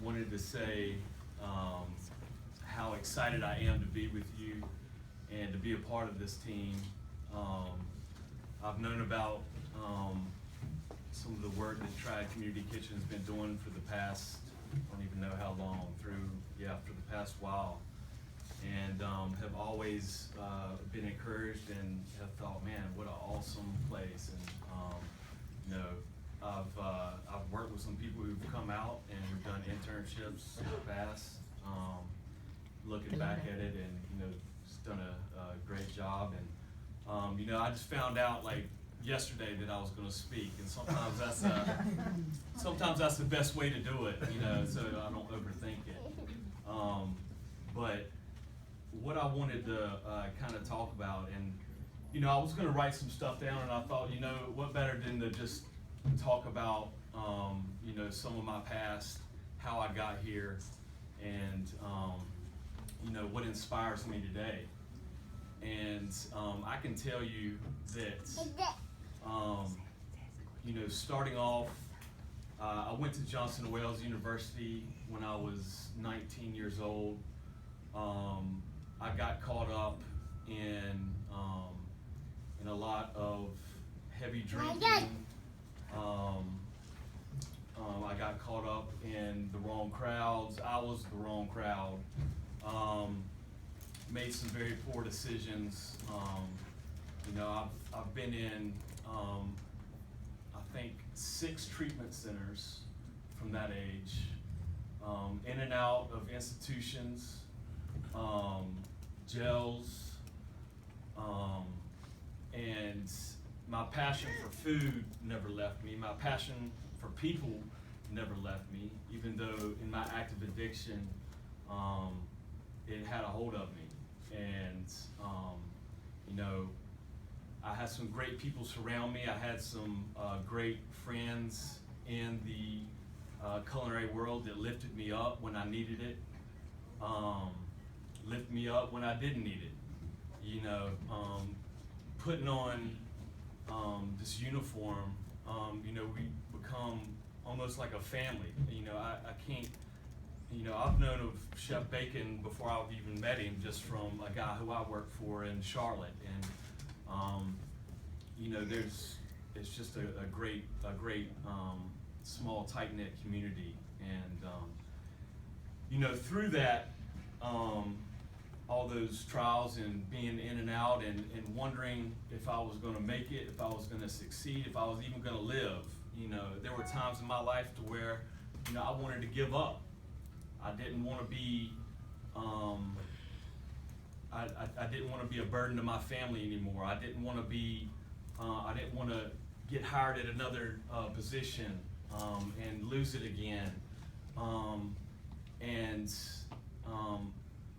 wanted to say how excited I am to be with you and to be a part of this team. I've known about some of the work that Tck Community Kitchen has been doing for the past, I don't even know how long, for the past while. And have always been encouraged and have thought, man, what an awesome place. And I've worked with some people who've come out and we've done internships in the past. Looking back at it, and just done a great job. And I just found out like yesterday that I was going to speak, and sometimes that's the best way to do it, so I don't overthink it. But what I wanted to kind of talk about, and I was going to write some stuff down, and I thought, what better than to just talk about some of my past, how I got here, and what inspires me today. And I can tell you that starting off, I went to Johnson & Wales University when I was 19 years old. I got caught up in a lot of heavy drinking. I got caught up in the wrong crowds. I was the wrong crowd. Made some very poor decisions. I've been in I think 6 treatment centers from that age, in and out of institutions, jails, and my passion for food never left me. My passion for people never left me, even though in my active addiction, it had a hold of me. And I had some great people surround me. I had some great friends in the culinary world that lifted me up when I needed it, lifted me up when I didn't need it. Putting on this uniform, we become almost like a family. I can't. I've known of Chef Bacon before I've even met him, just from a guy who I work for in Charlotte, and it's just a great small tight-knit community, and through that, all those trials and being in and out, and wondering if I was going to make it, if I was going to succeed, if I was even going to live. There were times in my life to where I wanted to give up. I didn't want to be I didn't want to be a burden to my family anymore. I didn't want to get hired at another position and lose it again.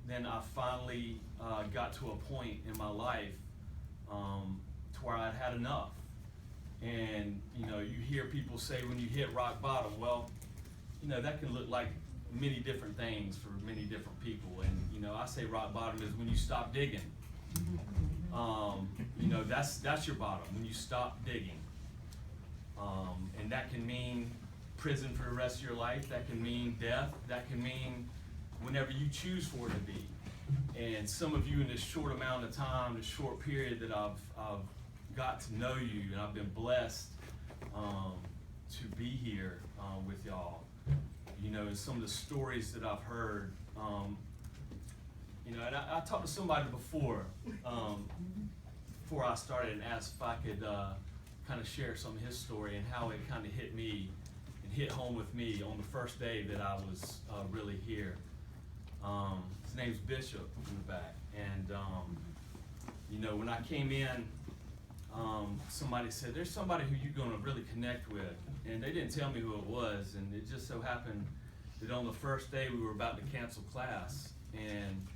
Then I finally got to a point in my life to where I'd had enough. And you hear people say when you hit rock bottom, well, that can look like many different things for many different people, and I say rock bottom is when you stop digging. That's your bottom, when you stop digging, and that can mean prison for the rest of your life. That can mean death. That can mean whenever you choose for it to be. And some of you in this short amount of time, this short period that I've got to know you, and I've been blessed to be here with y'all. And some of the stories that I've heard, and I talked to somebody before I started, and asked if I could kind of share some of his story and how it kind of hit me and hit home with me on the first day that I was really here. His name's Bishop in the back, and when I came in, somebody said, there's somebody who you're going to really connect with, and they didn't tell me who it was, and it just so happened that on the first day we were about to cancel class, and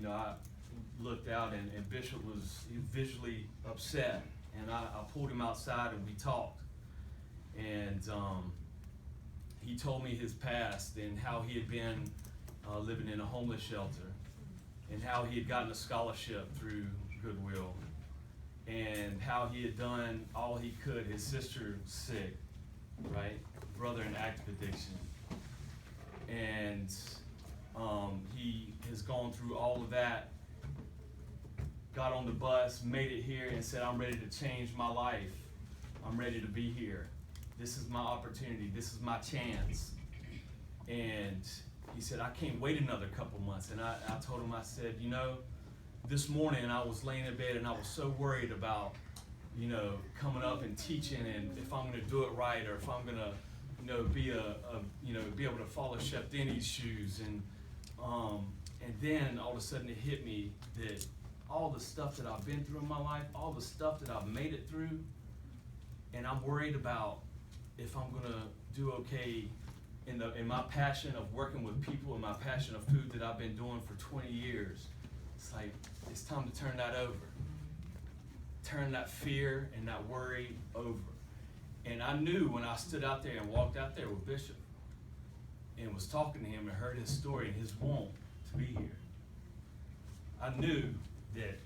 I looked out, and Bishop was visually upset, and I pulled him outside and we talked, and he told me his past and how he had been living in a homeless shelter, and how he had gotten a scholarship through Goodwill, and how he had done all he could. His sister was sick, right? brother in active addiction. And he has gone through all of that, got on the bus, made it here, and said, I'm ready to change my life. I'm ready to be here. This is my opportunity. This is my chance. And he said, I can't wait another couple months. And I told him, I said, you know, this morning I was laying in bed and I was so worried about, you know, coming up and teaching and if I'm going to do it right or if I'm going to, you know, be be able to follow Chef Denny's shoes. And then all of a sudden it hit me that all the stuff that I've been through in my life, all the stuff that I've made it through, and I'm worried about if I'm going to do okay in my passion of working with people and my passion of food that I've been doing for 20 years. It's like, it's time to turn that over. Turn that fear and that worry over. And I knew when I stood out there and walked out there with Bishop and was talking to him and heard his story and his want to be here, I knew that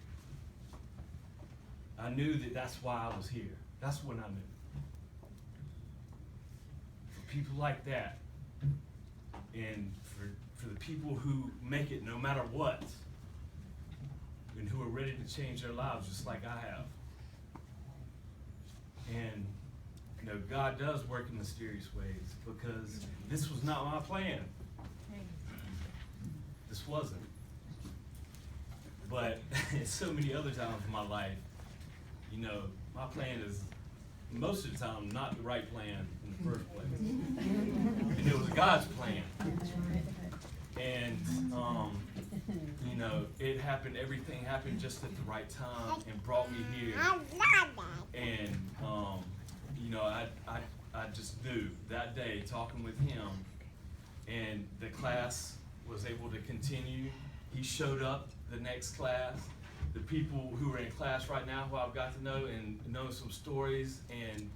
that's why I was here. That's when I knew. For people like that, and for the people who make it no matter what, and who are ready to change their lives just like I have. And you know, God does work in mysterious ways, because this was not my plan. This wasn't. But so many other times in my life, you know, my plan is most of the time not the right plan in the first place. And it was God's plan. And you know, it happened, everything happened just at the right time and brought me here. And you know, I just knew that day talking with him, and the class was able to continue. He showed up the next class. The people who are in class right now who I've got to know and know some stories, and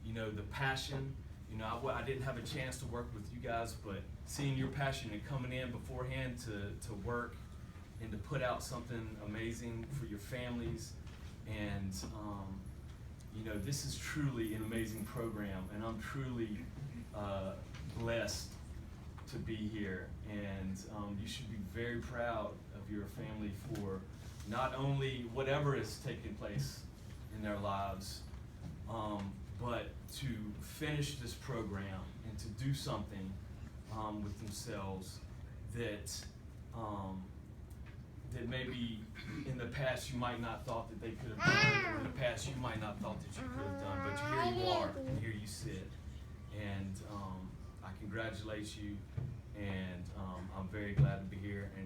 you know, the passion. You know, I didn't have a chance to work with you guys, but seeing your passion and coming in beforehand to work and to put out something amazing for your families. And you know, this is truly an amazing program, and I'm truly blessed to be here. And you should be very proud of your family for not only whatever is taking place in their lives, but to finish this program and to do something with themselves that that maybe in the past you might not thought that they could have done, or in the past you might not thought that you could have done, but here you are, and here you sit. And I congratulate you, and I'm very glad to be here. And